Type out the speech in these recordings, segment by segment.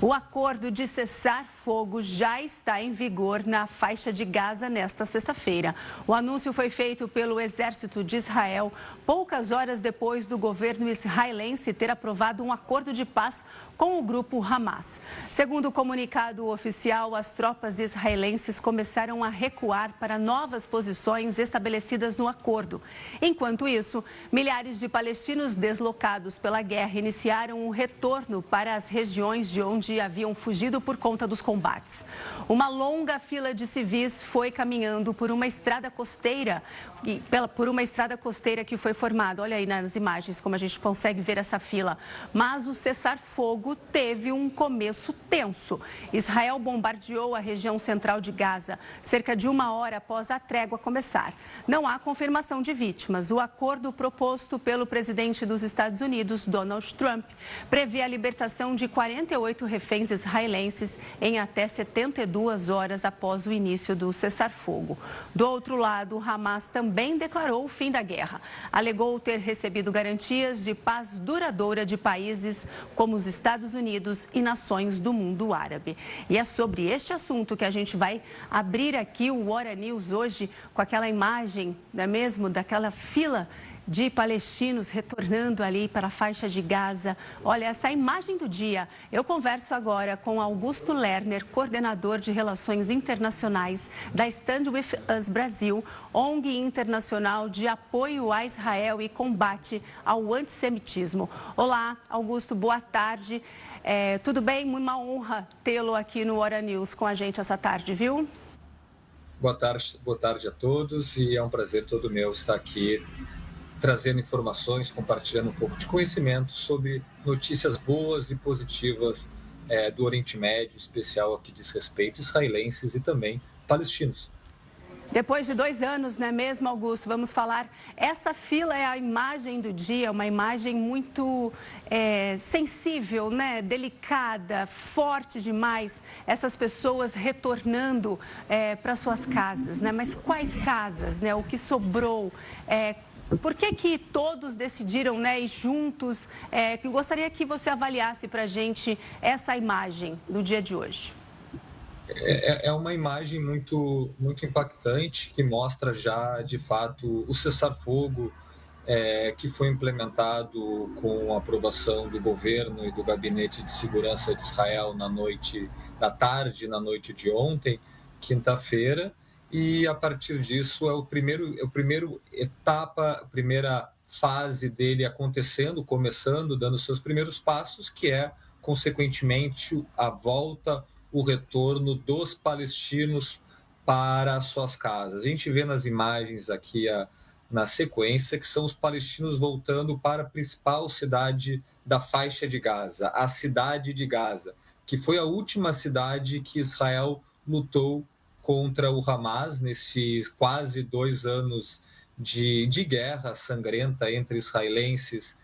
O acordo de cessar-fogo já está em vigor na faixa de Gaza nesta sexta-feira. O anúncio foi feito pelo Exército de Israel poucas horas depois do governo israelense ter aprovado um acordo de paz com o grupo Hamas. Segundo o comunicado oficial, as tropas israelenses começaram a recuar para novas posições estabelecidas no acordo. Enquanto isso, milhares de palestinos deslocados pela guerra iniciaram um retorno para as regiões de onde haviam fugido por conta dos combates. Uma longa fila de civis foi caminhando por uma estrada costeira, que foi formada. Olha aí nas imagens como a gente consegue ver essa fila. Mas o cessar-fogo teve um começo tenso. Israel bombardeou a região central de Gaza cerca de 1 hora após a trégua começar. Não há confirmação de vítimas. O acordo proposto pelo presidente dos Estados Unidos, Donald Trump, prevê a libertação de 48 reféns israelenses em até 72 horas após o início do cessar-fogo. Do outro lado, o Hamas também declarou o fim da guerra. Alegou ter recebido garantias de paz duradoura de países como os Estados Unidos e nações do mundo árabe. E é sobre este assunto que a gente vai abrir aqui o Hora News hoje com aquela imagem, não é mesmo, daquela fila de palestinos retornando ali para a faixa de Gaza. Olha, essa é a imagem do dia. Eu converso agora com Augusto Lerner, coordenador de Relações Internacionais da Stand With Us Brasil, ONG internacional de apoio a Israel e combate ao antissemitismo. Olá, Augusto, boa tarde. Tudo bem? Uma honra tê-lo aqui no Hora News com a gente essa tarde, viu? Boa tarde a todos e é um prazer todo meu estar aqui trazendo informações, compartilhando um pouco de conhecimento sobre notícias boas e positivas do Oriente Médio, em especial aqui diz respeito israelenses e também palestinos. Depois de 2 anos, não é mesmo, Augusto? Vamos falar. Essa fila é a imagem do dia, uma imagem muito sensível, né? Delicada, forte demais. Essas pessoas retornando para suas casas, né? Mas quais casas, né? O que sobrou? Por que todos decidiram, né, ir juntos? Eu gostaria que você avaliasse para a gente essa imagem do dia de hoje. É uma imagem muito impactante que mostra já, de fato, o cessar-fogo que foi implementado com a aprovação do governo e do Gabinete de Segurança de Israel na noite de ontem, quinta-feira, e a partir disso a primeira fase dele acontecendo, começando, dando seus primeiros passos, que é, consequentemente, a volta, o retorno dos palestinos para suas casas. A gente vê nas imagens aqui na sequência que são os palestinos voltando para a principal cidade da faixa de Gaza, a cidade de Gaza, que foi a última cidade que Israel lutou contra o Hamas nesses quase 2 anos de guerra sangrenta entre israelenses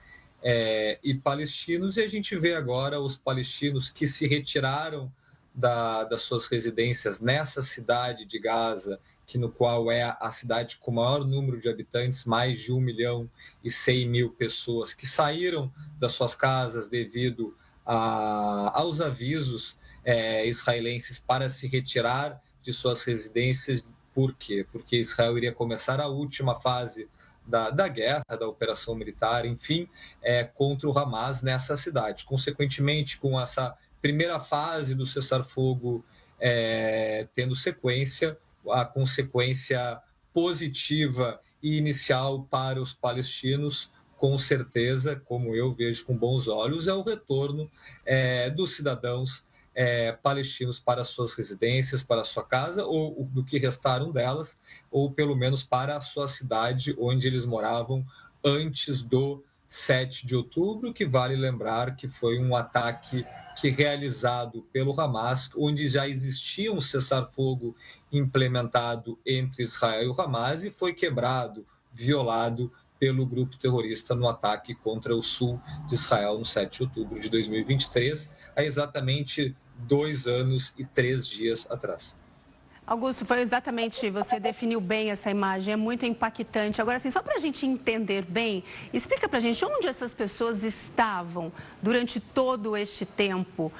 e palestinos. E a gente vê agora os palestinos que se retiraram das suas residências nessa cidade de Gaza, no qual é a cidade com o maior número de habitantes, mais de 1.100.000 pessoas que saíram das suas casas devido aos avisos israelenses para se retirar de suas residências. Por quê? Porque Israel iria começar a última fase da guerra, da operação militar, enfim, contra o Hamas nessa cidade. Consequentemente, com essa primeira fase do cessar-fogo tendo sequência, a consequência positiva e inicial para os palestinos, com certeza, como eu vejo com bons olhos, é o retorno dos cidadãos palestinos para suas residências, para a sua casa, ou do que restaram delas, ou pelo menos para a sua cidade onde eles moravam antes do 7 de outubro, que vale lembrar que foi um ataque realizado pelo Hamas, onde já existia um cessar-fogo implementado entre Israel e o Hamas e foi quebrado, violado pelo grupo terrorista no ataque contra o sul de Israel no 7 de outubro de 2023, há exatamente 2 anos e 3 dias atrás. Augusto, foi exatamente, você definiu bem essa imagem, é muito impactante. Agora, assim, só para a gente entender bem, explica para a gente onde essas pessoas estavam durante todo este tempo.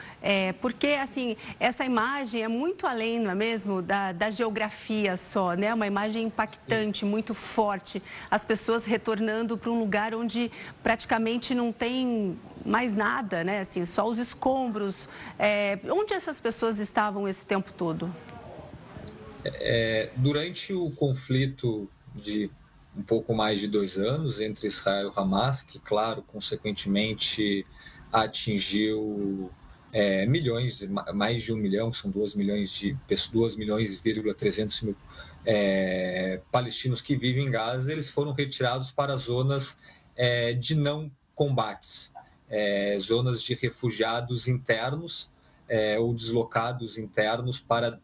Porque, assim, essa imagem é muito além, não é mesmo, da geografia só, né? Uma imagem impactante, muito forte. As pessoas retornando para um lugar onde praticamente não tem mais nada, né? Assim, só os escombros. Onde essas pessoas estavam esse tempo todo? Durante o conflito de um pouco mais de 2 anos entre Israel e Hamas, que, claro, consequentemente atingiu milhões, mais de 1 milhão, são 2 milhões de pessoas, 2 milhões, 300 mil palestinos que vivem em Gaza, eles foram retirados para zonas de não combates, zonas de refugiados internos ou deslocados internos para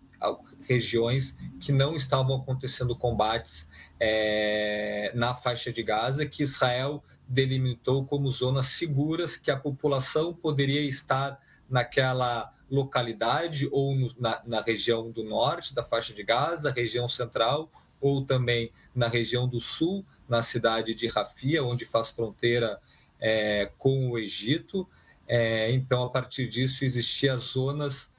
regiões que não estavam acontecendo combates na faixa de Gaza, que Israel delimitou como zonas seguras, que a população poderia estar naquela localidade ou na região do norte da faixa de Gaza, região central, ou também na região do sul, na cidade de Rafia, onde faz fronteira com o Egito. Então, a partir disso, existiam zonas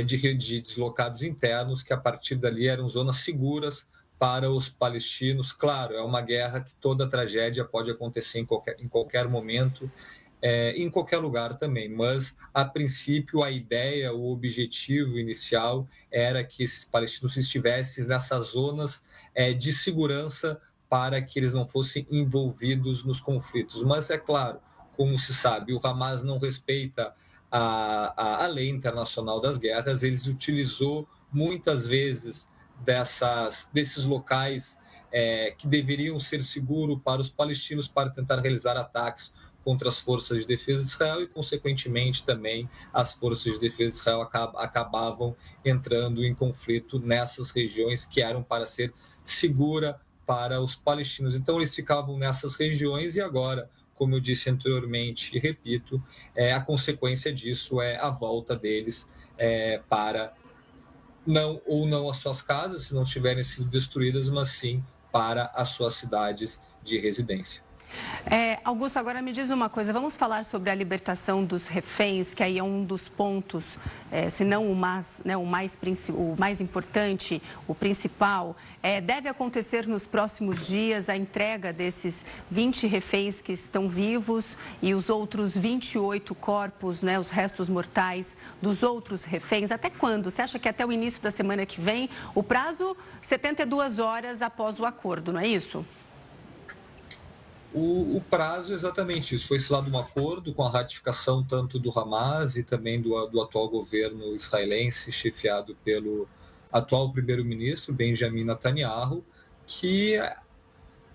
de deslocados internos, que a partir dali eram zonas seguras para os palestinos. Claro, é uma guerra que toda tragédia pode acontecer em qualquer momento, em qualquer lugar também, mas a princípio a ideia, o objetivo inicial era que esses palestinos estivessem nessas zonas de segurança para que eles não fossem envolvidos nos conflitos. Mas é claro, como se sabe, o Hamas não respeita a lei internacional das guerras, eles utilizou muitas vezes desses locais que deveriam ser seguros para os palestinos para tentar realizar ataques contra as forças de defesa de Israel e, consequentemente, também as forças de defesa de Israel acabavam entrando em conflito nessas regiões que eram para ser segura para os palestinos. Então, eles ficavam nessas regiões e agora, como eu disse anteriormente e repito, a consequência disso é a volta deles para não as suas casas, se não tiverem sido destruídas, mas sim para as suas cidades de residência. Augusto, agora me diz uma coisa, vamos falar sobre a libertação dos reféns, que aí é um dos pontos, se não o mais importante, o principal. Deve acontecer nos próximos dias a entrega desses 20 reféns que estão vivos e os outros 28 corpos, né, os restos mortais dos outros reféns. Até quando? Você acha que até o início da semana que vem? O prazo, 72 horas após o acordo, não é isso? O prazo é exatamente isso. Foi selado um acordo com a ratificação tanto do Hamas e também do atual governo israelense, chefiado pelo atual primeiro-ministro Benjamin Netanyahu, que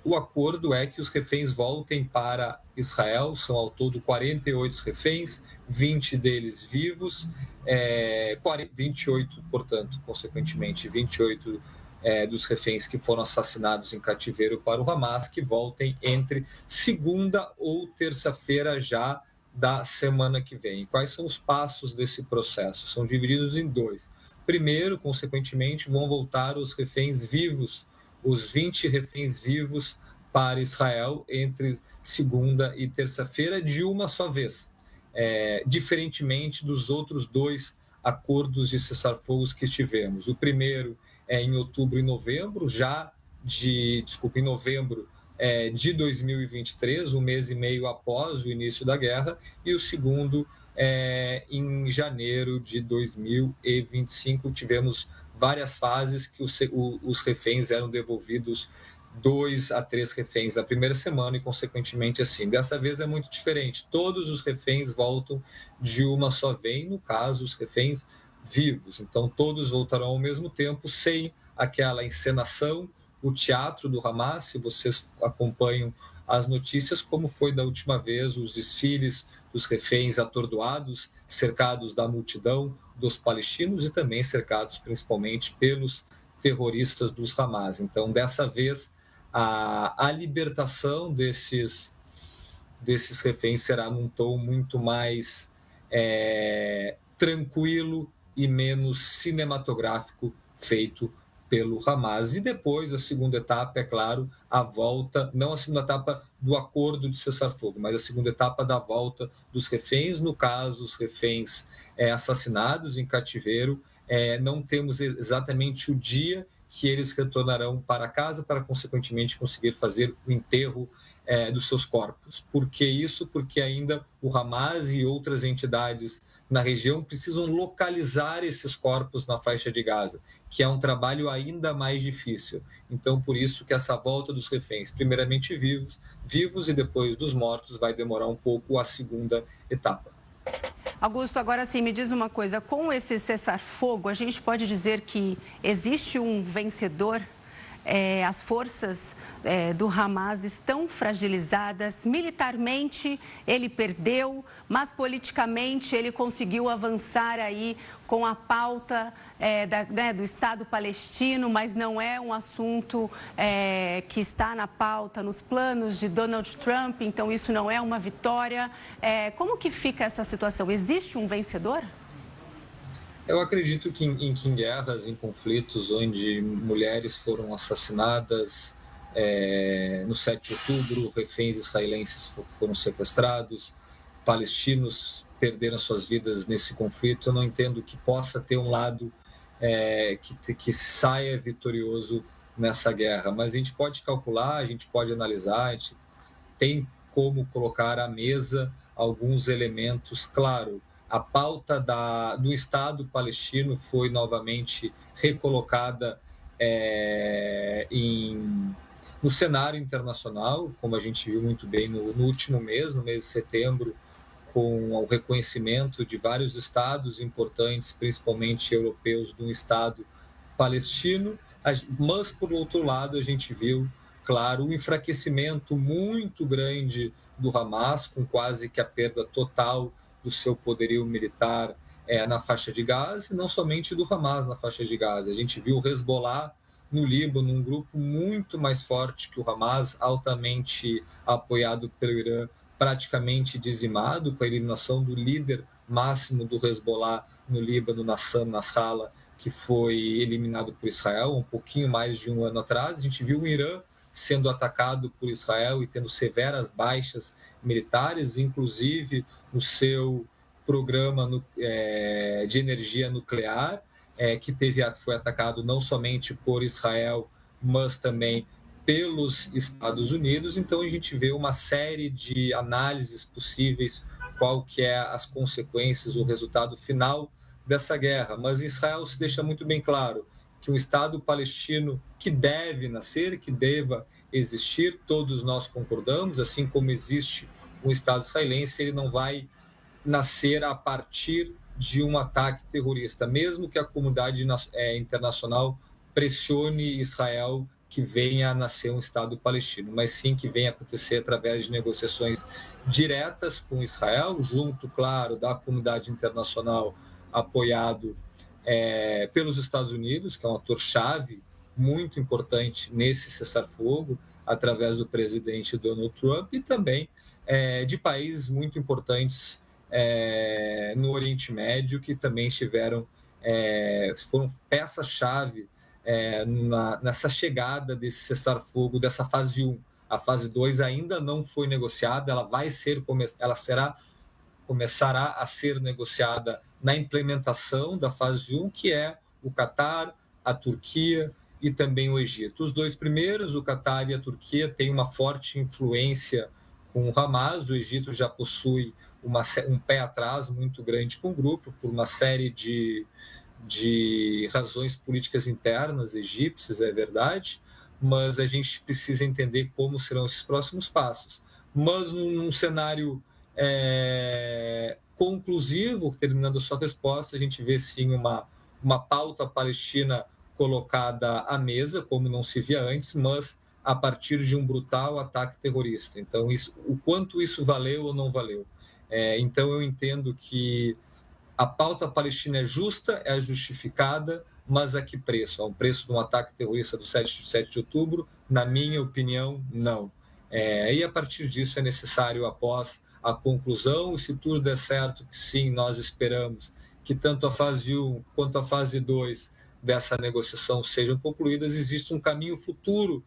o acordo é que os reféns voltem para Israel. São ao todo 48 reféns, 20 deles vivos, 28, portanto, consequentemente, 28 dos reféns que foram assassinados em cativeiro para o Hamas, que voltem entre segunda ou terça-feira já da semana que vem. Quais são os passos desse processo? São divididos em dois. Primeiro, consequentemente, vão voltar os reféns vivos, os 20 reféns vivos para Israel entre segunda e terça-feira de uma só vez, diferentemente dos outros dois acordos de cessar-fogos que tivemos. O primeiro em outubro e novembro, em novembro de 2023, um mês e meio após o início da guerra, e o segundo em janeiro de 2025. Tivemos várias fases que os reféns eram devolvidos, 2 a 3 reféns na primeira semana e, consequentemente, assim. Dessa vez é muito diferente. Todos os reféns voltam de uma só vez, no caso, os reféns vivos. Então, todos voltarão ao mesmo tempo, sem aquela encenação, o teatro do Hamas, se vocês acompanham as notícias, como foi da última vez, os desfiles dos reféns atordoados, cercados da multidão dos palestinos e também cercados principalmente pelos terroristas dos Hamas. Então, dessa vez, a libertação desses reféns será num tom muito mais tranquilo e menos cinematográfico, feito pelo Hamas. E depois, a segunda etapa, é claro, a volta, não a segunda etapa do acordo de cessar-fogo, mas a segunda etapa da volta dos reféns. No caso, os reféns assassinados em cativeiro, não temos exatamente o dia que eles retornarão para casa para, consequentemente, conseguir fazer o enterro dos seus corpos. Por que isso? Porque ainda o Hamas e outras entidades na região precisam localizar esses corpos na faixa de Gaza, que é um trabalho ainda mais difícil. Então, por isso que essa volta dos reféns, primeiramente vivos e depois dos mortos, vai demorar um pouco a segunda etapa. Augusto, agora sim, me diz uma coisa, com esse cessar-fogo, a gente pode dizer que existe um vencedor? As forças do Hamas estão fragilizadas. Militarmente, ele perdeu, mas politicamente ele conseguiu avançar aí com a pauta do Estado palestino, mas não é um assunto que está na pauta, nos planos de Donald Trump, então isso não é uma vitória. Como que fica essa situação? Existe um vencedor? Eu acredito que em guerras, em conflitos onde mulheres foram assassinadas, no 7 de outubro, reféns israelenses foram sequestrados, palestinos perderam suas vidas nesse conflito, eu não entendo que possa ter um lado que saia vitorioso nessa guerra. Mas a gente pode calcular, a gente pode analisar, a gente tem como colocar à mesa alguns elementos, claro. A pauta do Estado palestino foi novamente recolocada no cenário internacional, como a gente viu muito bem no último mês, no mês de setembro, com o reconhecimento de vários estados importantes, principalmente europeus, do Estado palestino. Mas, por outro lado, a gente viu, claro, um enfraquecimento muito grande do Hamas, com quase que a perda total do seu poderio militar na faixa de Gaza, e não somente do Hamas na faixa de Gaza. A gente viu o Hezbollah no Líbano, um grupo muito mais forte que o Hamas, altamente apoiado pelo Irã, praticamente dizimado, com a eliminação do líder máximo do Hezbollah no Líbano, Nasser Nasrallah, que foi eliminado por Israel um pouquinho mais de um ano atrás. A gente viu o Irã sendo atacado por Israel e tendo severas baixas militares, inclusive no seu programa de energia nuclear, que foi atacado não somente por Israel, mas também pelos Estados Unidos. Então a gente vê uma série de análises possíveis, qual que é as consequências, o resultado final dessa guerra. Mas Israel se deixa muito bem claro que um Estado palestino que deve nascer, que deva existir, todos nós concordamos, assim como existe um Estado israelense, ele não vai nascer a partir de um ataque terrorista, mesmo que a comunidade internacional pressione Israel que venha a nascer um Estado palestino, mas sim que venha a acontecer através de negociações diretas com Israel, junto, claro, da comunidade internacional, apoiado pelos Estados Unidos, que é um ator-chave muito importante nesse cessar-fogo, através do presidente Donald Trump, e também de países muito importantes no Oriente Médio, que também foram peça-chave nessa chegada desse cessar-fogo, dessa fase 1. A fase 2 ainda não foi negociada, começará a ser negociada na implementação da fase 1, que é o Catar, a Turquia e também o Egito. Os dois primeiros, o Catar e a Turquia, têm uma forte influência com o Hamas. O Egito já possui um pé atrás muito grande com o grupo, por uma série de razões políticas internas egípcias, é verdade, mas a gente precisa entender como serão esses próximos passos. Mas num cenário conclusivo, terminando a sua resposta, a gente vê sim uma pauta palestina colocada à mesa, como não se via antes, mas a partir de um brutal ataque terrorista. Então, o quanto isso valeu ou não valeu. Então, eu entendo que a pauta palestina é justa, é justificada, mas a que preço? A um preço de um ataque terrorista do 7 de outubro? Na minha opinião, não. E a partir disso é necessário, após a conclusão, e se tudo der certo, que sim, nós esperamos que tanto a fase 1 quanto a fase 2 dessa negociação sejam concluídas, existe um caminho futuro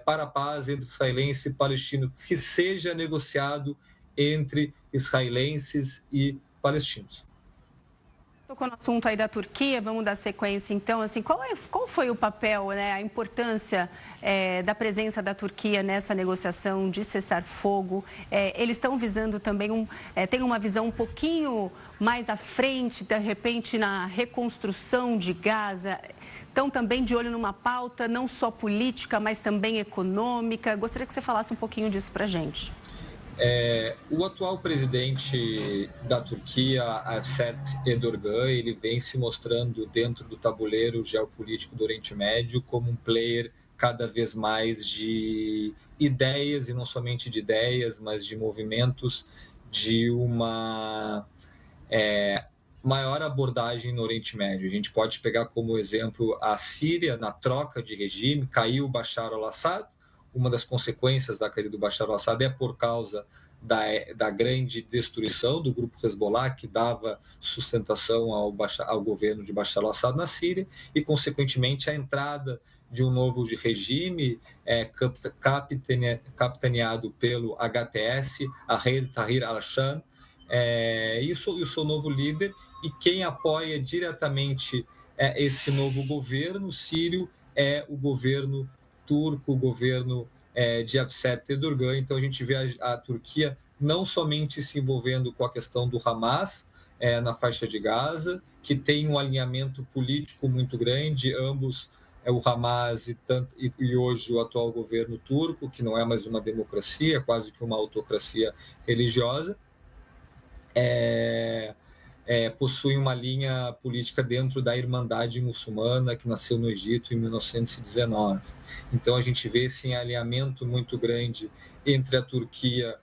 para a paz entre israelense e palestino, que seja negociado entre israelenses e palestinos. Tocou no assunto aí da Turquia, vamos dar sequência então, assim, qual foi o papel, né, a importância da presença da Turquia nessa negociação de cessar-fogo? Eles estão visando também, tem uma visão um pouquinho mais à frente, de repente, na reconstrução de Gaza, estão também de olho numa pauta não só política, mas também econômica. Gostaria que você falasse um pouquinho disso para a gente. O atual presidente da Turquia, Recep Erdogan, ele vem se mostrando dentro do tabuleiro geopolítico do Oriente Médio como um player cada vez mais de ideias, e não somente de ideias, mas de movimentos de uma maior abordagem no Oriente Médio. A gente pode pegar como exemplo a Síria, na troca de regime, caiu Bashar al-Assad. Uma das consequências da queda do Bashar al-Assad é por causa da grande destruição do grupo Hezbollah, que dava sustentação ao governo de Bashar al-Assad na Síria, e, consequentemente, a entrada de um novo regime capitaneado pelo HTS, Ahmed Tahrir al-Sham, e o seu novo líder, e quem apoia diretamente esse novo governo sírio é o governo turco, o governo de Recep Erdogan. Então a gente vê a Turquia não somente se envolvendo com a questão do Hamas na faixa de Gaza, que tem um alinhamento político muito grande, ambos, o Hamas e hoje o atual governo turco, que não é mais uma democracia, é quase que uma autocracia religiosa, possui uma linha política dentro da Irmandade Muçulmana, que nasceu no Egito em 1919. Então a gente vê esse alinhamento muito grande entre a Turquia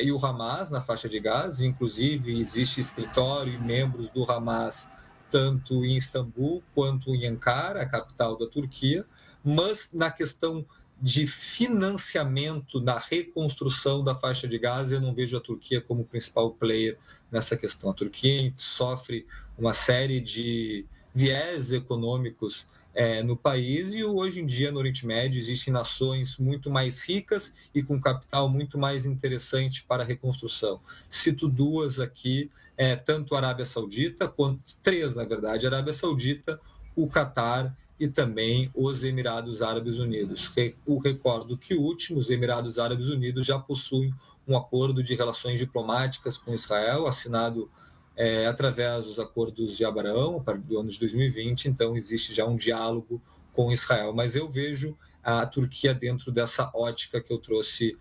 e o Hamas na faixa de Gaza. Inclusive existe escritório e membros do Hamas tanto em Istambul quanto em Ankara, a capital da Turquia, mas na questão de financiamento da reconstrução da faixa de Gaza, eu não vejo a Turquia como principal player nessa questão. A Turquia sofre uma série de viés econômicos no país, e hoje em dia no Oriente Médio existem nações muito mais ricas e com capital muito mais interessante para a reconstrução. Cito duas aqui, tanto a Arábia Saudita, quanto três, na verdade, a Arábia Saudita, o Catar e também os Emirados Árabes Unidos. Eu recordo que os Emirados Árabes Unidos já possuem um acordo de relações diplomáticas com Israel, assinado através dos acordos de Abraão, do ano de 2020, então existe já um diálogo com Israel. Mas eu vejo a Turquia dentro dessa ótica que eu trouxe,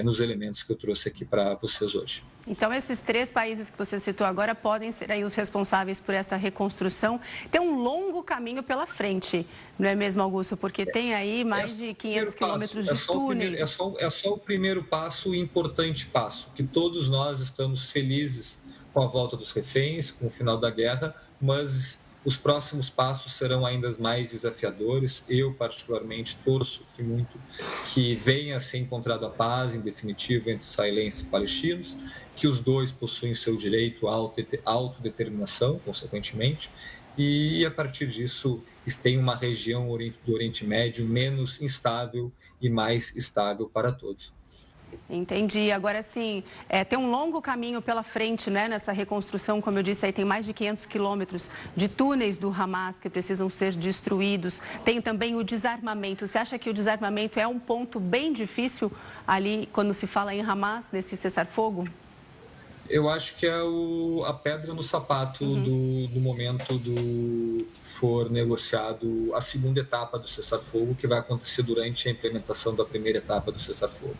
nos elementos que eu trouxe aqui para vocês hoje. Então, esses três países que você citou agora podem ser aí os responsáveis por essa reconstrução. Tem um longo caminho pela frente, não é mesmo, Augusto? Porque tem aí mais de 500 quilômetros de túneis. É só o primeiro passo, o importante passo, que todos nós estamos felizes com a volta dos reféns, com o final da guerra, mas os próximos passos serão ainda mais desafiadores. Eu, particularmente, torço que venha a ser encontrada a paz, em definitivo, entre israelenses e palestinos, que os dois possuem seu direito à autodeterminação, consequentemente, e, a partir disso, tem uma região do Oriente Médio menos instável e mais estável para todos. Entendi. Agora, sim, tem um longo caminho pela frente, né, nessa reconstrução. Como eu disse, aí tem mais de 500 quilômetros de túneis do Hamas que precisam ser destruídos. Tem também o desarmamento. Você acha que o desarmamento é um ponto bem difícil ali, quando se fala em Hamas, nesse cessar-fogo? Eu acho que é a pedra no sapato do momento que for negociado a segunda etapa do cessar-fogo, que vai acontecer durante a implementação da primeira etapa do cessar-fogo.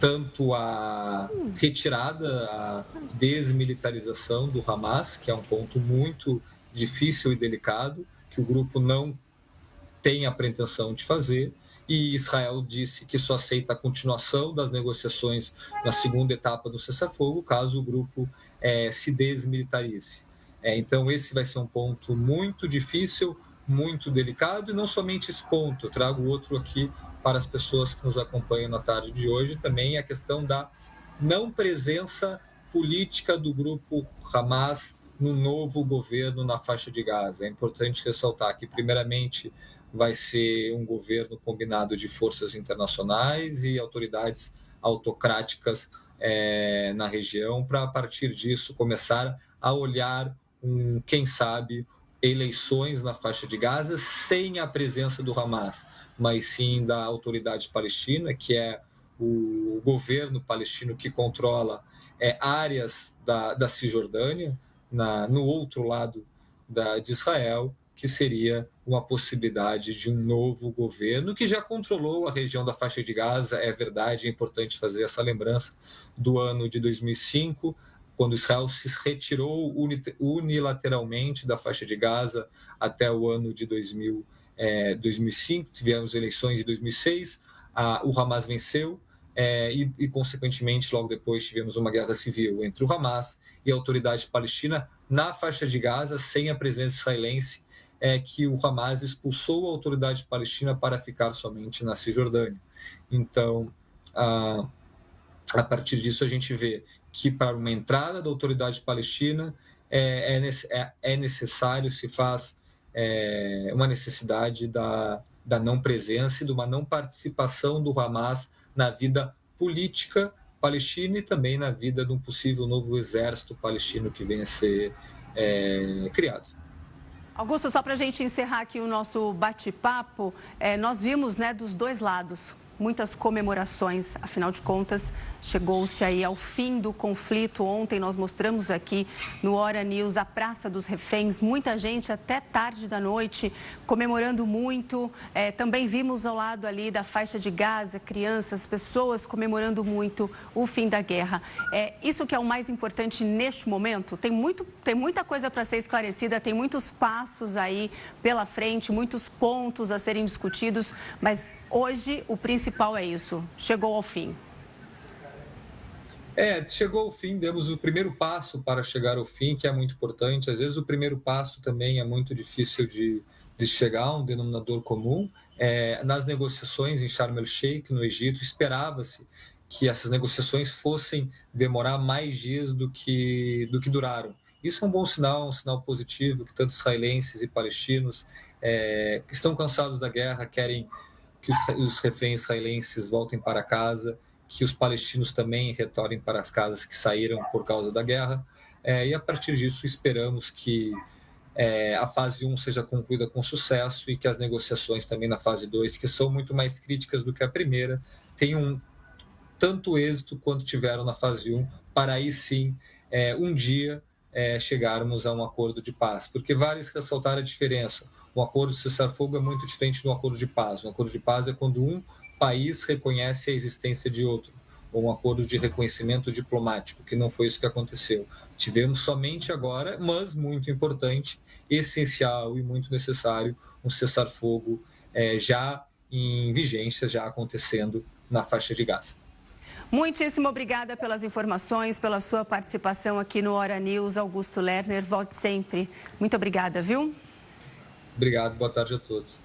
Tanto a retirada, a desmilitarização do Hamas, que é um ponto muito difícil e delicado, que o grupo não tem a pretensão de fazer, e Israel disse que só aceita a continuação das negociações na segunda etapa do cessar-fogo, caso o grupo se desmilitarize. Então, esse vai ser um ponto muito difícil, muito delicado, e não somente esse ponto, eu trago outro aqui para as pessoas que nos acompanham na tarde de hoje, também a questão da não presença política do grupo Hamas no novo governo na faixa de Gaza. É importante ressaltar que, primeiramente, vai ser um governo combinado de forças internacionais e autoridades autocráticas na região, para, a partir disso, começar a olhar, quem sabe, eleições na faixa de Gaza sem a presença do Hamas, mas sim da autoridade palestina, que é o governo palestino que controla áreas da Cisjordânia, no outro lado de Israel, que seria uma possibilidade de um novo governo que já controlou a região da faixa de Gaza. É verdade, é importante fazer essa lembrança do ano de 2005, quando Israel se retirou unilateralmente da faixa de Gaza até o ano de 2005. Tivemos eleições em 2006, o Hamas venceu, consequentemente, logo depois tivemos uma guerra civil entre o Hamas e a autoridade palestina na faixa de Gaza, sem a presença israelense, que o Hamas expulsou a autoridade palestina para ficar somente na Cisjordânia. Então, a partir disso, a gente vê que para uma entrada da autoridade palestina é necessário, se faz uma necessidade da não presença e de uma não participação do Hamas na vida política palestina e também na vida de um possível novo exército palestino que venha a ser criado. Augusto, só para a gente encerrar aqui o nosso bate-papo, nós vimos, né, dos dois lados muitas comemorações, afinal de contas, chegou-se aí ao fim do conflito. Ontem nós mostramos aqui no Hora News a Praça dos Reféns, muita gente até tarde da noite comemorando muito. Também vimos ao lado ali da faixa de Gaza, crianças, pessoas comemorando muito o fim da guerra. Isso que é o mais importante neste momento. Tem muita coisa para ser esclarecida, tem muitos passos aí pela frente, muitos pontos a serem discutidos, mas hoje o principal é isso, chegou ao fim. Chegou ao fim, demos o primeiro passo para chegar ao fim, que é muito importante. Às vezes o primeiro passo também é muito difícil de chegar a um denominador comum. Nas negociações em Sharm el-Sheikh, no Egito, esperava-se que essas negociações fossem demorar mais dias do que duraram. Isso é um bom sinal, um sinal positivo, que tanto israelenses e palestinos que estão cansados da guerra, querem que os reféns israelenses voltem para casa, que os palestinos também retornem para as casas que saíram por causa da guerra. E a partir disso esperamos que a fase 1 seja concluída com sucesso e que as negociações também na fase 2, que são muito mais críticas do que a primeira, tenham tanto êxito quanto tiveram na fase 1, para aí sim, um dia, chegarmos a um acordo de paz. Porque vale ressaltar a diferença. Um acordo de cessar-fogo é muito diferente de um acordo de paz. Um acordo de paz é quando um país reconhece a existência de outro, ou um acordo de reconhecimento diplomático, que não foi isso que aconteceu. Tivemos somente agora, mas muito importante, essencial e muito necessário, um cessar-fogo já em vigência, já acontecendo na faixa de Gaza. Muitíssimo obrigada pelas informações, pela sua participação aqui no Hora News, Augusto Lerner. Volte sempre. Muito obrigada, viu? Obrigado, boa tarde a todos.